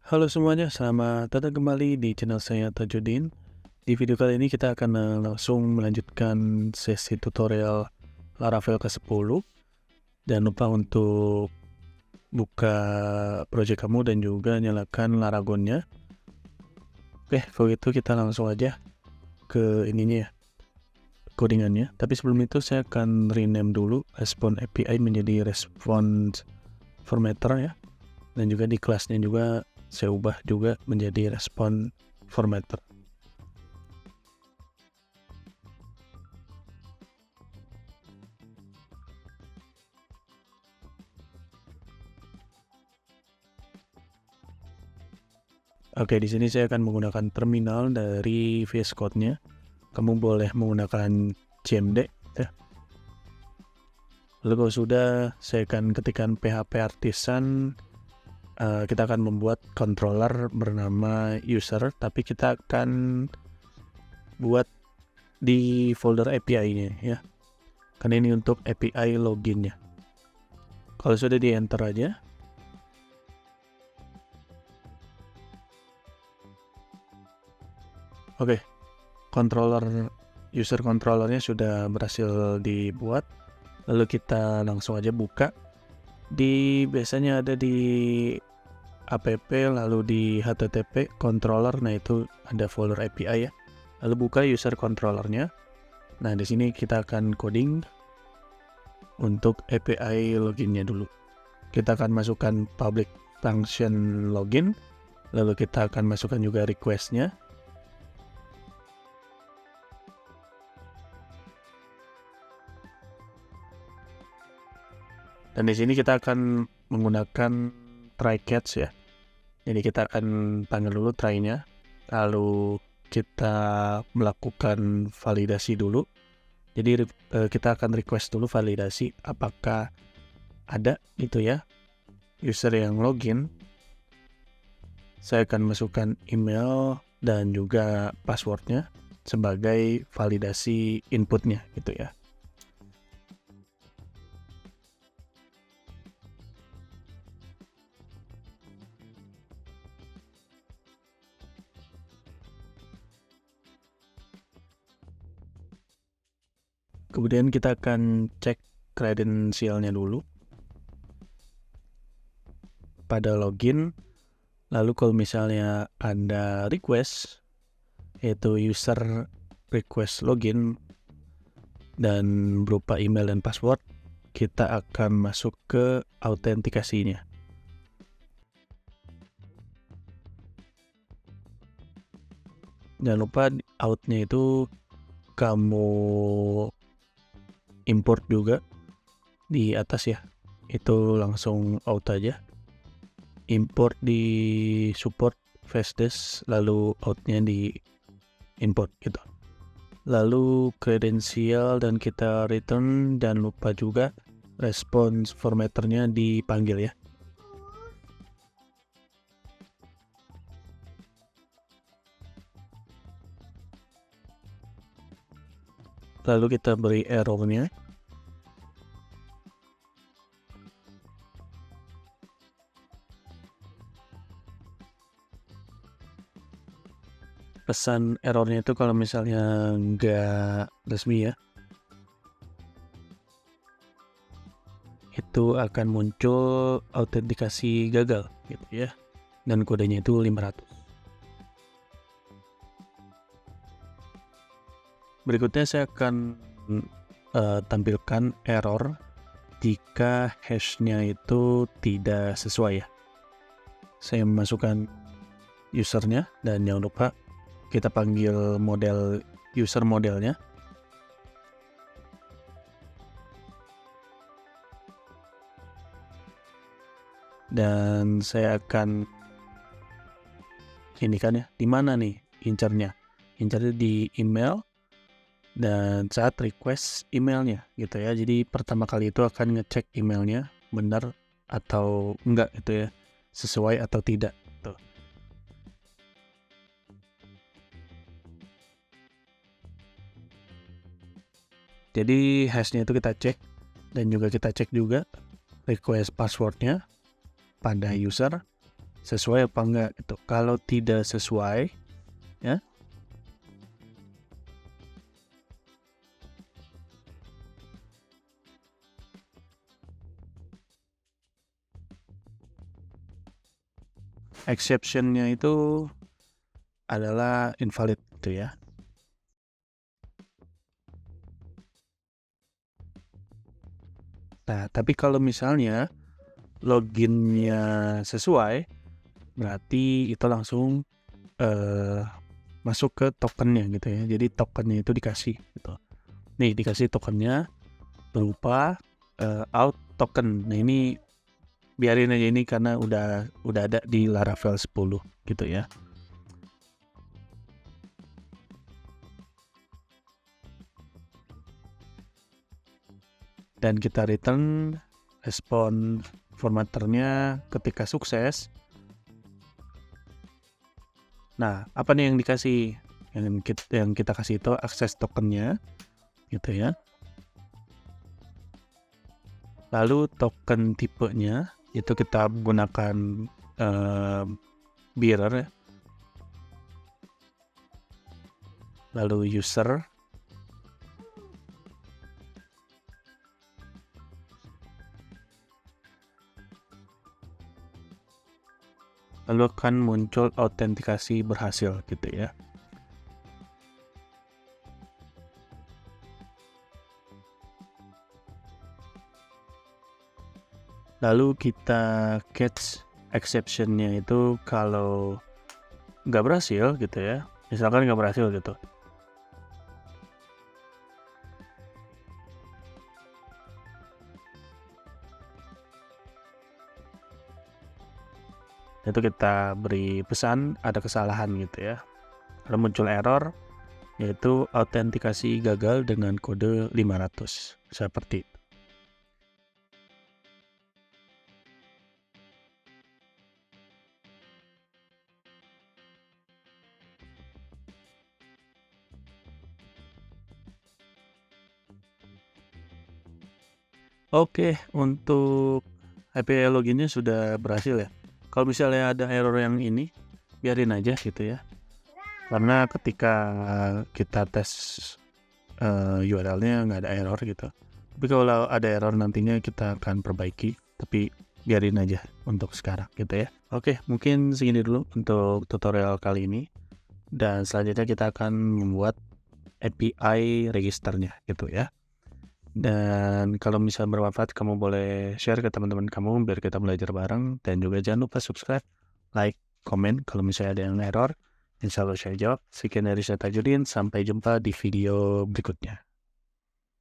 Halo semuanya, selamat datang kembali di channel saya Tajudin. Di video kali ini kita akan langsung melanjutkan sesi tutorial Laravel ke-10. Jangan lupa untuk buka project kamu dan juga nyalakan Laragonnya. Oke, kalau gitu kita langsung aja ke ininya ya, codingannya. Tapi sebelum itu saya akan rename dulu Response API menjadi Response Formatter ya. Dan juga di kelasnya juga saya ubah juga menjadi Response Formatter. Oke, di sini saya akan menggunakan terminal dari VS Code-nya. Kamu boleh menggunakan CMD ya. Lalu kalau sudah, saya akan ketikkan PHP Artisan. Kita akan membuat controller bernama user, tapi kita akan buat di folder API-nya ya. Karena ini untuk API login-nya. Kalau sudah di enter aja. Oke, user controllernya sudah berhasil dibuat. Lalu kita langsung aja buka. Biasanya ada di app, lalu di http controller. Nah, itu ada folder API ya. Lalu buka user controllernya. Nah, di sini kita akan coding untuk API loginnya dulu. Kita akan masukkan public function login. Lalu kita akan masukkan juga requestnya. Dan di sini kita akan menggunakan try catch ya. Jadi kita akan panggil dulu try-nya, lalu kita melakukan validasi dulu. Jadi kita akan request dulu validasi apakah ada itu ya user yang login. Saya akan masukkan email dan juga passwordnya sebagai validasi inputnya gitu ya. Kemudian kita akan cek kredensialnya dulu pada login. Lalu kalau misalnya ada request, yaitu user request login dan berupa email dan password, kita akan masuk ke autentikasinya. Jangan lupa outnya itu kamu import juga di atas ya, itu langsung out aja, import di support fastdisk, lalu outnya di import gitu. Lalu kredensial dan kita return, dan lupa juga response formatternya dipanggil ya. Lalu kita beri errornya. Pesan errornya itu kalau misalnya nggak resmi ya, itu akan muncul autentikasi gagal gitu ya, dan kodenya itu 500. Berikutnya saya akan tampilkan error jika hashnya itu tidak sesuai ya. Saya memasukkan usernya, dan jangan lupa kita panggil model user modelnya. Dan saya akan ini kan ya, di mana nih incernya di email dan saat request emailnya gitu ya. Jadi pertama kali itu akan ngecek emailnya benar atau enggak gitu ya, sesuai atau tidak tuh. Jadi hashnya itu kita cek, dan juga kita cek juga request passwordnya pada user. sesuai apa enggak gitu. Kalau tidak sesuai, ya, exception-nya itu adalah invalid gitu ya. Nah, tapi kalau misalnya loginnya sesuai, berarti itu langsung masuk ke tokennya gitu ya. Jadi tokennya itu dikasih gitu. Nih, dikasih tokennya berupa out token. Nah, ini biarin aja ini karena udah ada di Laravel 10 gitu ya. Dan kita return respon formatternya ketika sukses. Nah, apa nih yang dikasih? Yang kita kasih itu akses tokennya gitu ya. Lalu token tipenya itu kita gunakan bearer ya. Lalu user, lalu akan muncul autentikasi berhasil gitu ya. Lalu kita catch exception-nya itu kalau nggak berhasil gitu ya. Misalkan nggak berhasil gitu. Itu kita beri pesan ada kesalahan gitu ya. Lalu muncul error yaitu autentikasi gagal dengan kode 500 seperti itu. Oke, untuk API loginnya sudah berhasil ya. Kalau misalnya ada error yang ini, biarin aja gitu ya. Karena ketika kita tes URL-nya nggak ada error gitu. Tapi kalau ada error nantinya kita akan perbaiki. Tapi biarin aja untuk sekarang gitu ya. Oke, mungkin segini dulu untuk tutorial kali ini. Dan selanjutnya kita akan membuat API registernya gitu ya. Dan kalau misalnya bermanfaat, kamu boleh share ke teman-teman kamu biar kita belajar bareng. Dan juga jangan lupa subscribe, like, komen kalau misalnya ada yang error. Insya Allah saya jawab. Sekian dari saya Tajudin, sampai jumpa di video berikutnya.